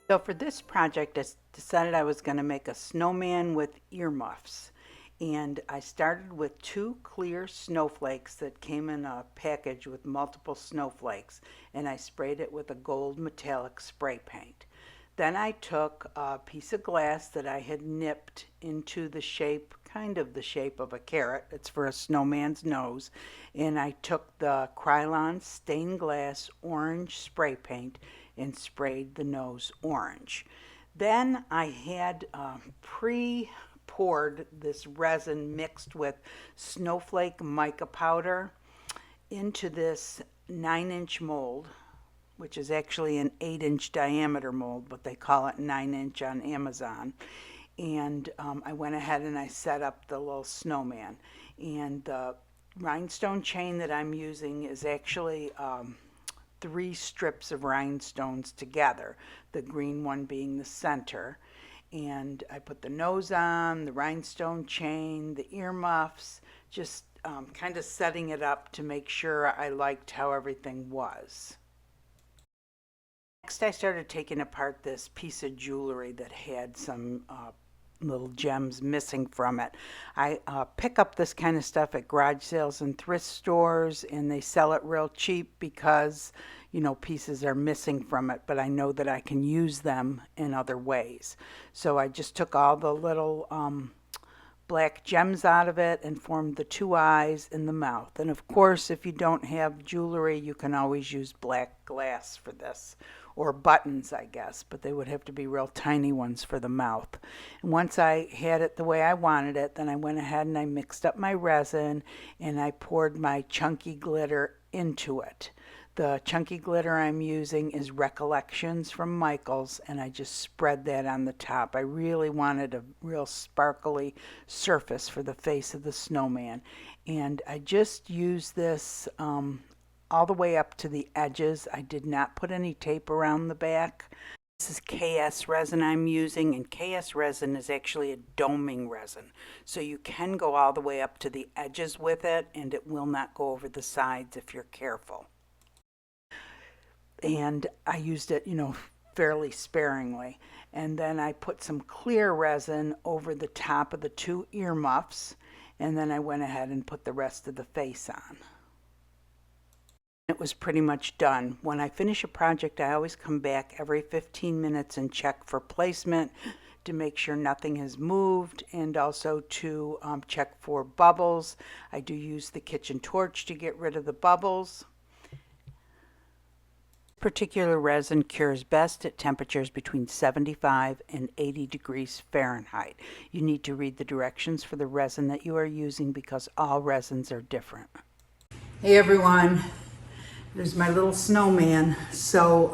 So for this project, I decided I was going to make a snowman with earmuffs. And I started with two clear snowflakes that came in a package with multiple snowflakes, and I sprayed it with a gold metallic spray paint. Then I took a piece of glass that I had nipped into the shape, kind of the shape of a carrot. It's for a snowman's nose. And I took the Krylon stained glass orange spray paint and sprayed the nose orange. Then I had pre-poured this resin mixed with snowflake mica powder into this 9-inch mold, which is actually an 8-inch diameter mold, but they call it 9-inch on Amazon. And I went ahead and I set up the little snowman. And the rhinestone chain that I'm using is actually 3 strips of rhinestones together, the green one being the center. And I put the nose on, the rhinestone chain, the earmuffs, just kind of setting it up to make sure I liked how everything was. Next, I started taking apart this piece of jewelry that had some little gems missing from it. I pick up this kind of stuff at garage sales and thrift stores, and they sell it real cheap because, you know, pieces are missing from it, but I know that I can use them in other ways. So I just took all the little black gems out of it and formed the 2 eyes and the mouth. And of course, if you don't have jewelry, you can always use black glass for this, or buttons, I guess, but they would have to be real tiny ones for the mouth. And once I had it the way I wanted it, then I went ahead and I mixed up my resin and I poured my chunky glitter into it. The chunky glitter I'm using is Recollections from Michaels, and I just spread that on the top. I really wanted a real sparkly surface for the face of the snowman. And I just used this all the way up to the edges. I did not put any tape around the back. This is KS resin I'm using, and KS resin is actually a doming resin. So you can go all the way up to the edges with it, and it will not go over the sides if you're careful. And I used it, you know, fairly sparingly. And then I put some clear resin over the top of the 2 earmuffs, and then I went ahead and put the rest of the face on. It was pretty much done. When I finish a project, I always come back every 15 minutes and check for placement to make sure nothing has moved, and also to check for bubbles. I do use the kitchen torch to get rid of the bubbles. This particular resin cures best at temperatures between 75 and 80 degrees Fahrenheit. You need to read the directions for the resin that you are using because all resins are different. Hey everyone, there's my little snowman. So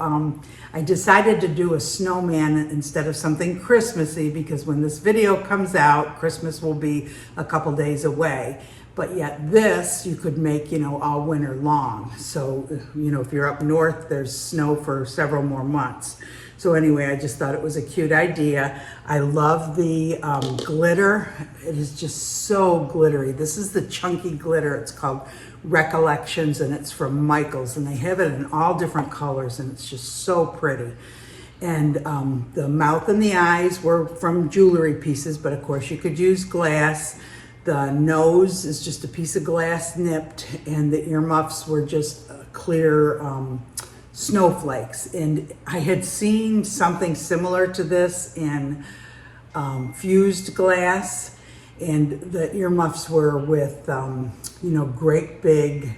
I decided to do a snowman instead of something Christmassy because when this video comes out, Christmas will be a couple days away. But yet this you could make, you know, all winter long. So, you know, if you're up north, there's snow for several more months. So anyway, I just thought it was a cute idea. I love the glitter. It is just so glittery. This is the chunky glitter. It's called Recollections, and it's from Michaels, and they have it in all different colors, and it's just so pretty. And the mouth and the eyes were from jewelry pieces, but of course you could use glass. The nose is just a piece of glass nipped, and the earmuffs were just clear snowflakes. And I had seen something similar to this in fused glass, and the earmuffs were with, you know, great big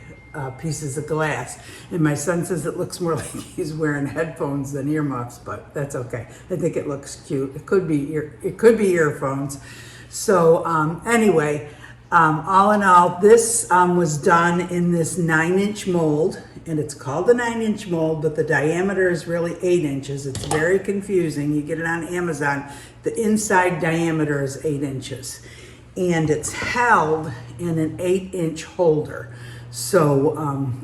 pieces of glass. And my son says it looks more like he's wearing headphones than earmuffs, but that's okay. I think it looks cute. It could be earphones. So anyway, all in all, this was done in this 9-inch mold, and it's called a 9-inch mold, but the diameter is really 8 inches. It's very confusing. You get it on Amazon. The inside diameter is 8 inches, and it's held in an 8-inch holder. So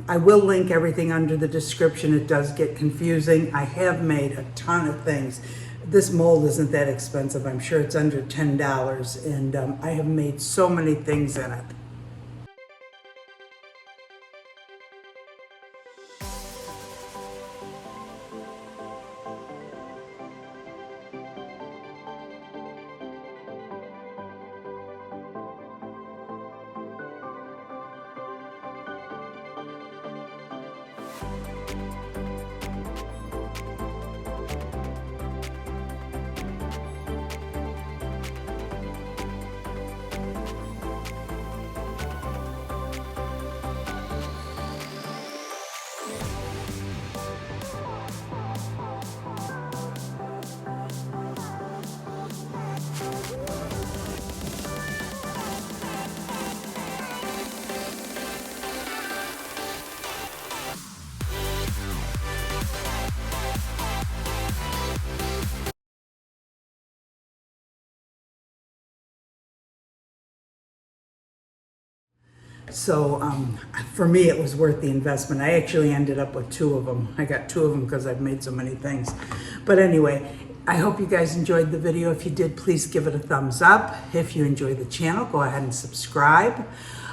I will link everything under the description. It does get confusing. I have made a ton of things. This mold isn't that expensive. I'm sure it's under $10, and I have made so many things in it. So for me, it was worth the investment. I actually ended up with 2 of them. I got 2 of them because I've made so many things. But anyway, I hope you guys enjoyed the video. If you did, please give it a thumbs up. If you enjoy the channel, go ahead and subscribe.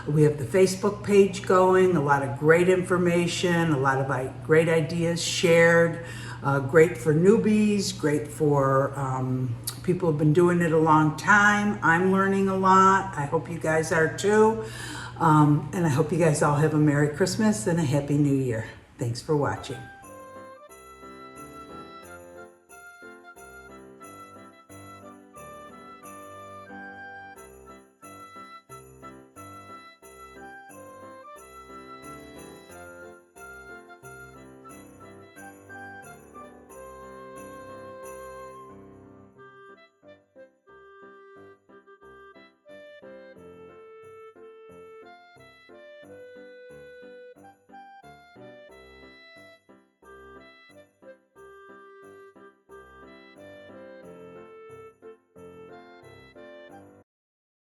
We have the Facebook page going, a lot of great information, a lot of great ideas shared, great for newbies, great for people who've been doing it a long time. I'm learning a lot. I hope you guys are too. And I hope you guys all have a Merry Christmas and a Happy New Year. Thanks for watching.